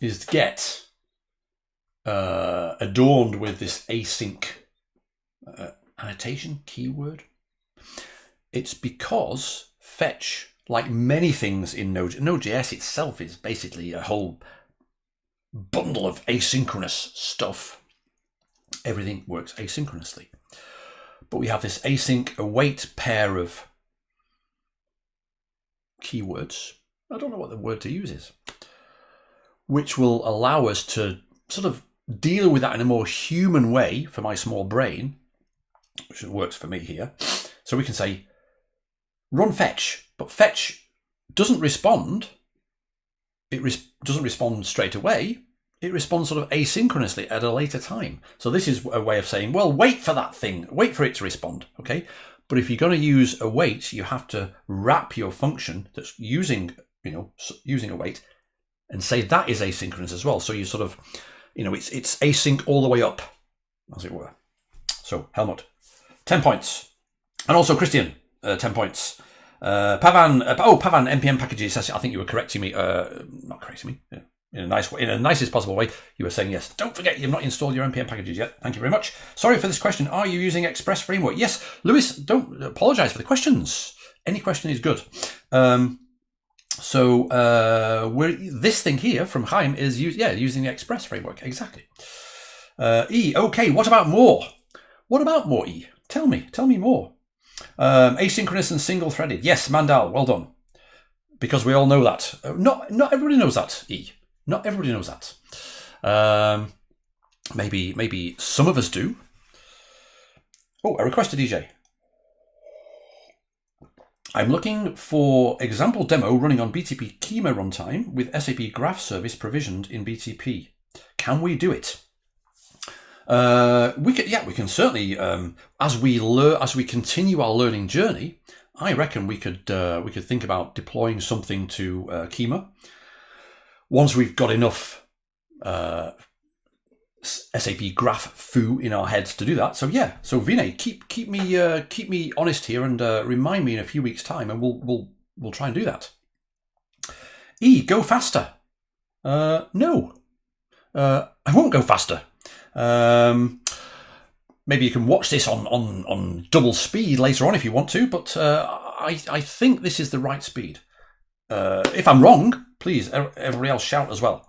is get adorned with this async annotation keyword? It's because fetch, like many things in Node.js itself, is basically a whole bundle of asynchronous stuff. Everything works asynchronously. But we have this async await pair of keywords. I don't know what the word to use is, which will allow us to sort of deal with that in a more human way for my small brain, which works for me here. So we can say, run fetch, but fetch doesn't respond. It doesn't respond straight away. It responds sort of asynchronously at a later time. So this is a way of saying, well, wait for that thing, wait for it to respond, okay? But if you're going to use await, you have to wrap your function that's using await and say that is asynchronous as well. So you sort of, it's async all the way up, as it were. So Helmut, 10 points. And also Christian, 10 points. Pavan, Pavan, npm packages. I think you were correcting me. Not correcting me. Yeah. In a nice way, in a nicest possible way. You were saying yes. Don't forget, you've not installed your npm packages yet. Thank you very much. Sorry for this question. Are you using Express Framework? Yes, Lewis. Don't apologise for the questions. Any question is good. This thing here from Chaim is using the Express Framework. Exactly. E. Okay. What about more? What about more? E. Tell me more. Asynchronous and single-threaded. Yes, Mandal, well done. Because we all know that. Not everybody knows that, E. Not everybody knows that. Maybe some of us do. Oh, a request to DJ. I'm looking for example demo running on BTP Kima runtime with SAP Graph service provisioned in BTP. Can we do it? We can certainly, as we continue our learning journey, I reckon we could think about deploying something to Kima once we've got enough SAP Graph foo in our heads to do that. So yeah, so Vinay, keep me honest here and remind me in a few weeks' time, and we'll try and do that. E, go faster. No, I won't go faster. Maybe you can watch this on double speed later on if you want to, but I think this is the right speed. If I'm wrong, please everybody else shout as well.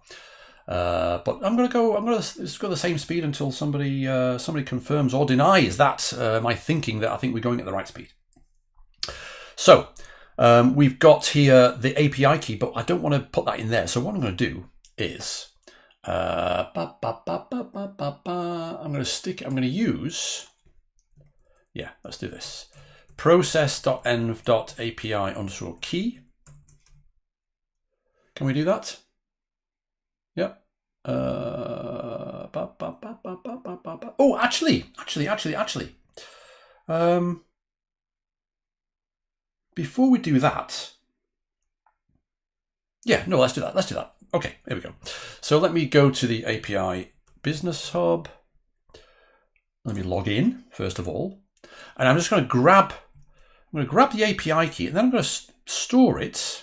But I'm gonna go the same speed until somebody confirms or denies that my thinking that I think we're going at the right speed. So we've got here the API key, but I don't want to put that in there. So what I'm going to do is I'm going to use, let's do this. process.env.api_key. Can we do that? Yep. Oh, actually. Before we do that, let's do that. Okay, here we go. So let me go to the API Business Hub. Let me log in first of all, and I'm just going to grab the API key, and then I'm going to store it.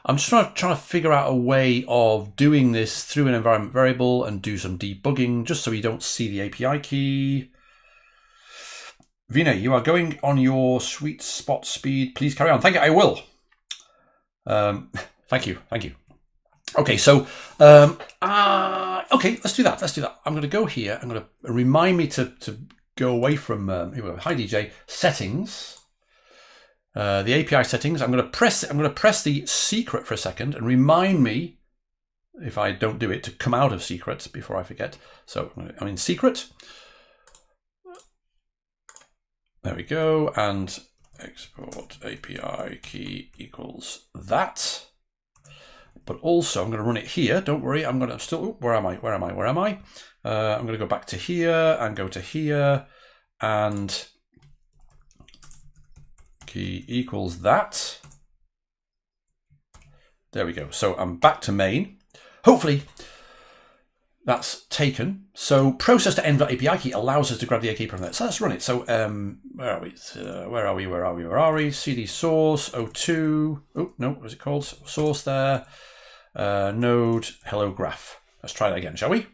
I'm I'm just trying to figure out a way of doing this through an environment variable and do some debugging just so you don't see the API key. Vina, you are going on your sweet spot speed. Please carry on. Thank you. I will. Thank you. Okay, so okay, let's do that. I'm going to go here. I'm going to remind me to go away from here we go. Hi DJ settings. The API settings. I'm going to press the secret for a second and remind me, if I don't do it, to come out of secret before I forget. So I'm in secret. There we go, and export API key equals that. But also I'm going to run it here. Don't worry, I'm going to still. Where am I? I'm going to go back to here and go to here, and key equals that. There we go. So I'm back to main. Hopefully that's taken. So process to end API key allows us to grab the API from there. So let's run it. So where are we? CD source 02. Oh no, what is it called? Source there. Node hello graph. Let's try that again, shall we?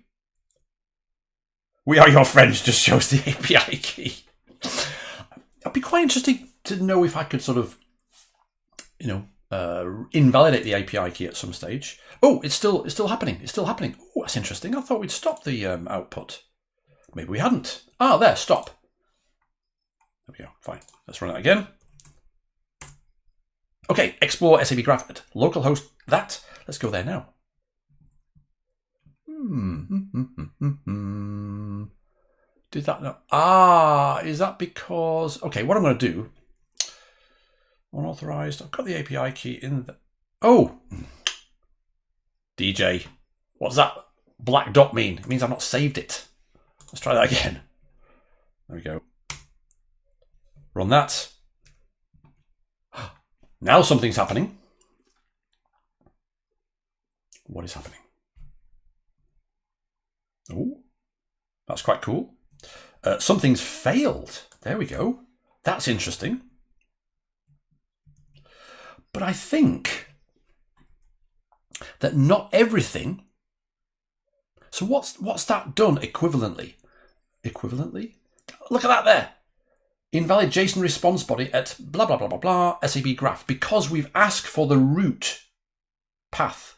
We are your friends just shows the API key. It'd be quite interesting to know if I could sort of, invalidate the API key at some stage. Oh, it's still happening. Oh, that's interesting. I thought we'd stop the output. Maybe we hadn't. Ah, there, stop. There we go. Fine. Let's run it again. Okay, explore SAP Graph at localhost that. Let's go there now. Did that not? Ah, is that because? Okay, what I'm going to do. Unauthorized. I've got the API key in the. Oh, DJ, what's that black dot mean? It means I've not saved it. Let's try that again. There we go. Run that. Now something's happening. What is happening? Oh, that's quite cool. Something's failed. There we go. That's interesting. But I think that not everything. So what's that done equivalently? Look at that there. Invalid JSON response body at blah, blah, blah, blah, blah, SAP graph, because we've asked for the root path.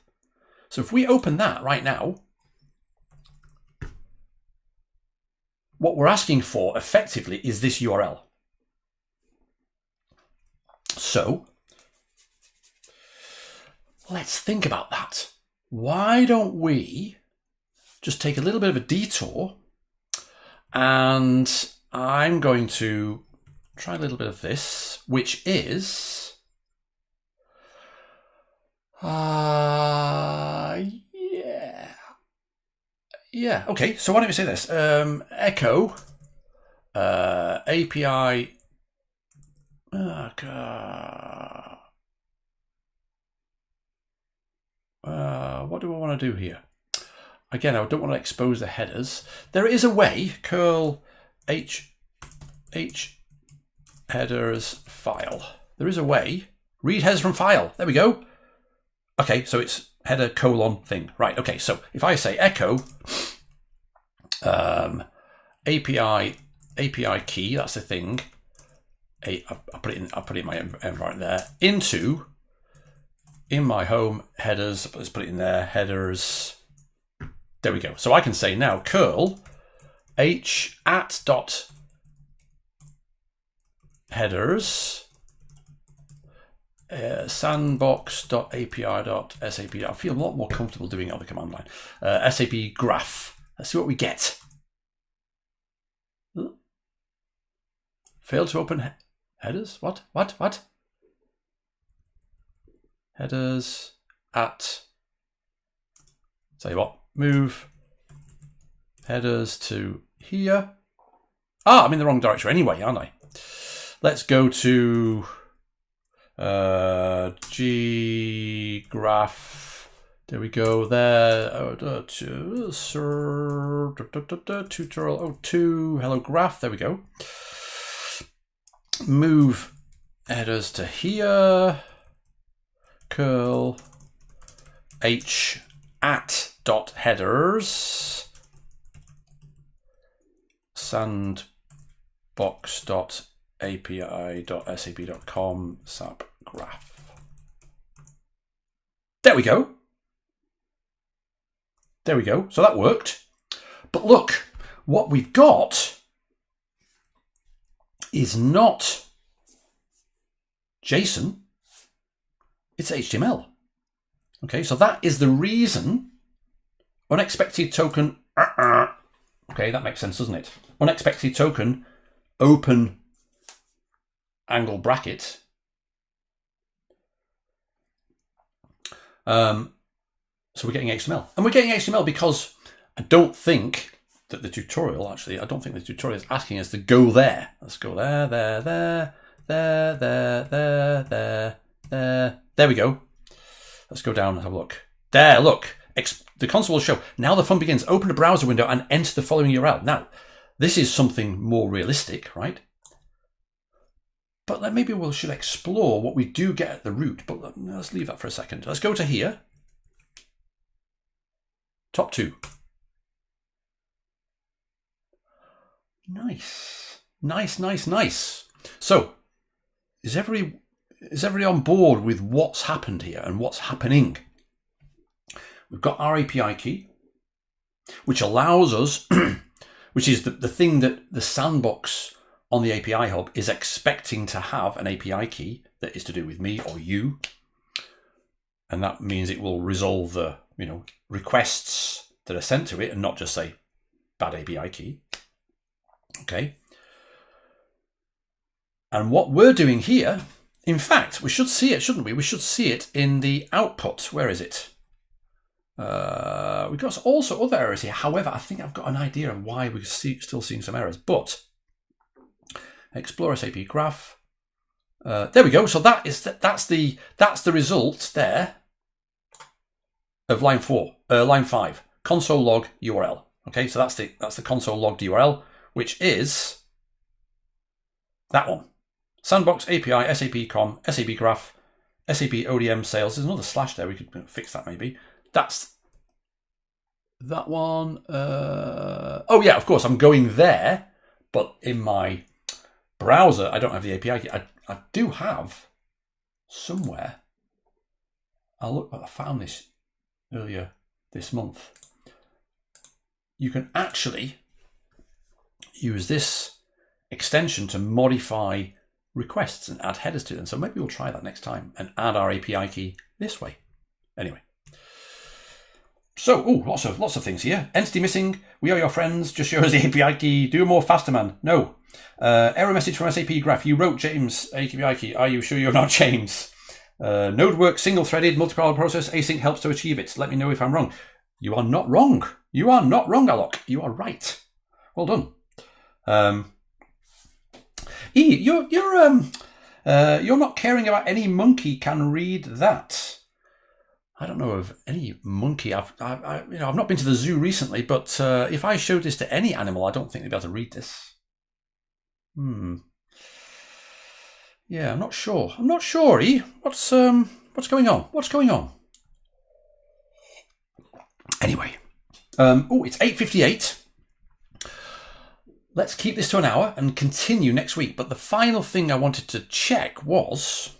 So if we open that right now, what we're asking for effectively is this URL. So let's think about that. Why don't we just take a little bit of a detour, and I'm going to try a little bit of this, which is, yeah, okay, so why don't we say this, echo API, what do I want to do here? Again, I don't want to expose the headers. There is a way, curl h headers file. There is a way. Read headers from file. There we go. Okay, so it's header colon thing. Right, okay, so if I say echo API key, that's the thing. I'll put it in my environment there. In my home headers, let's put it in there, headers. There we go. So I can say now curl h at dot headers sandbox.api.sap. I feel a lot more comfortable doing it on the command line. SAP graph. Let's see what we get. Failed to open headers. What? Headers at. Tell you what. Move headers to here. Ah, I'm in the wrong direction anyway, aren't I? Let's go to graph. There we go. There. Tutorial 02. Hello graph. There we go. Move headers to here. Curl h at dot headers sandbox.api.sap.com SAP Graph. There we go. There we go. So that worked. But look, what we've got is not JSON, it's HTML. Okay, so that is the reason unexpected token, okay, that makes sense, doesn't it? Unexpected token, open angle bracket. So we're getting HTML. And we're getting HTML because I don't think that the tutorial, actually, I don't think the tutorial is asking us to go there. Let's go there, there, there, there, there, there, there, there. There we go. Let's go down and have a look. There, look. The console will show. Now the fun begins. Open a browser window and enter the following URL. Now, this is something more realistic, right? But then maybe we should explore what we do get at the root. But let's leave that for a second. Let's go to here. Top 2. Nice. Nice, nice, nice. So, is everybody on board with what's happened here and what's happening? We've got our API key, which allows us, which is the thing that the sandbox on the API hub is expecting to have an API key that is to do with me or you. And that means it will resolve the, requests that are sent to it and not just say bad API key. Okay. And what we're doing here, in fact, we should see it, shouldn't we? We should see it in the output. Where is it? We've got also other errors here. However, I think I've got an idea of why we're still seeing some errors. But explore SAP Graph. There we go. So that's the result there of line 5, console log URL. Okay, so that's the console logged URL, which is that one. Sandbox API, SAP com, SAP Graph, SAP ODM sales. There's another slash there. We could fix that maybe. That's that one. Oh yeah, of course, I'm going there, but in my browser, I don't have the API key. I do have somewhere. I found this earlier this month. You can actually use this extension to modify requests and add headers to them. So maybe we'll try that next time and add our API key this way. Anyway. So, lots of things here. Entity missing. We are your friends. Just show us the API key. Do more faster, man. No. Error message from SAP Graph. You wrote James API key. Are you sure you're not James? Node work single-threaded, multi-parallel process. Async helps to achieve it. Let me know if I'm wrong. You are not wrong. You are not wrong, Alok. You are right. Well done. You're not caring about any monkey can read that. I don't know of any monkey. I've not been to the zoo recently, but if I showed this to any animal, I don't think they'd be able to read this. Yeah, I'm not sure. What's going on? What's going on? Anyway, it's 8:58. Let's keep this to an hour and continue next week. But the final thing I wanted to check was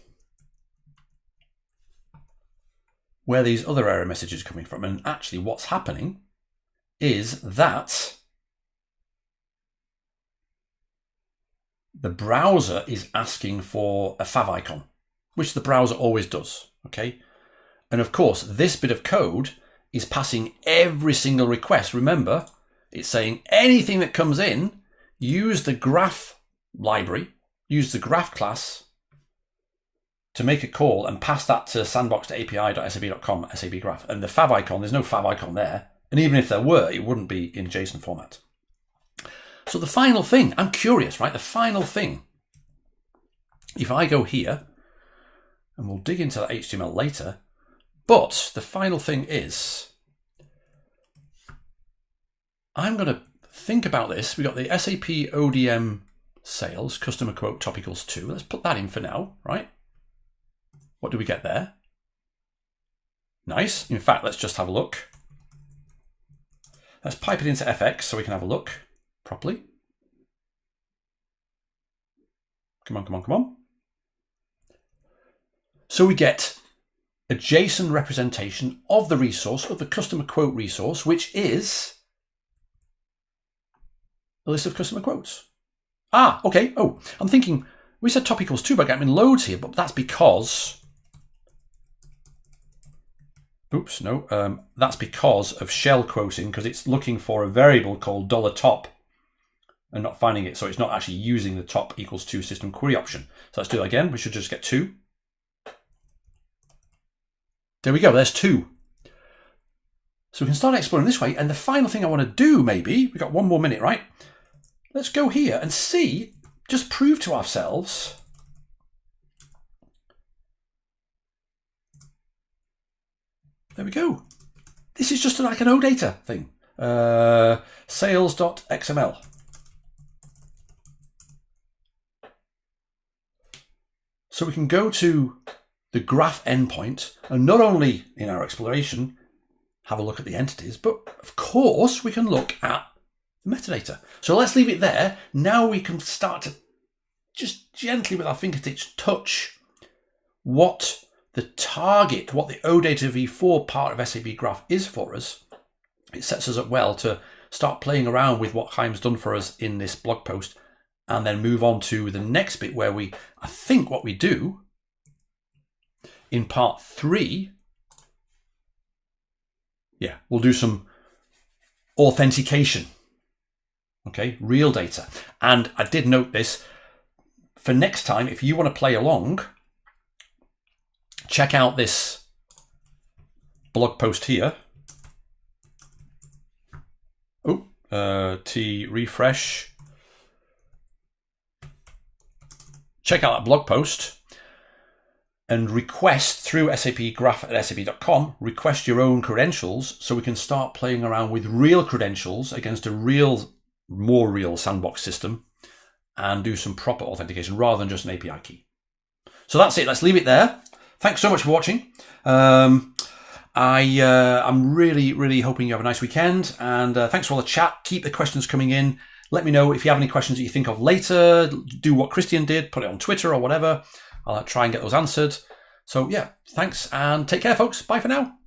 where these other error messages are coming from. And actually what's happening is that the browser is asking for a favicon, which the browser always does, okay? And of course, this bit of code is passing every single request. Remember, it's saying anything that comes in, use the graph library, use the graph class to make a call and pass that to sandbox.api.sap.com, SAP Graph. And the favicon, there's no favicon there. And even if there were, it wouldn't be in JSON format. So the final thing, I'm curious, right? The final thing, if I go here, and we'll dig into that HTML later, but the final thing is, I'm going to think about this. We've got the SAP ODM sales, customer quote top equals 2. Let's put that in for now, right? What do we get there? Nice. In fact, let's just have a look. Let's pipe it into FX so we can have a look properly. Come on, come on, come on. So we get a JSON representation of the resource, of the customer quote resource, which is a list of customer quotes. Ah, okay. Oh, I'm thinking we said top equals 2, but I got them in loads here, but that's because, oops, no, that's because of shell quoting, because it's looking for a variable called $top and not finding it. So it's not actually using the top equals 2 system query option. So let's do that again. We should just get 2. There we go, there's 2. So we can start exploring this way. And the final thing I want to do, maybe, we've got one more minute, right? Let's go here and see, just prove to ourselves there we go. This is just like an OData thing. Sales.xml. So we can go to the graph endpoint and not only in our exploration have a look at the entities, but of course we can look at the metadata. So let's leave it there. Now we can start to just gently with our fingertips touch what the target, what the OData v4 part of SAP Graph is for us. It sets us up well to start playing around with what Chaim's done for us in this blog post and then move on to the next bit where I think what we do in part 3, we'll do some authentication. Okay, real data. And I did note this for next time, if you want to play along, check out this blog post here. T refresh. Check out that blog post and request through SAP Graph at sap.com, request your own credentials so we can start playing around with real credentials against a more real sandbox system and do some proper authentication rather than just an API key. So that's it. Let's leave it there. Thanks so much for watching. I'm really, really hoping you have a nice weekend, and thanks for all the chat. Keep the questions coming in. Let me know if you have any questions that you think of later. Do what Christian did, put it on Twitter or whatever. I'll try and get those answered. So yeah, thanks and take care, folks. Bye for now.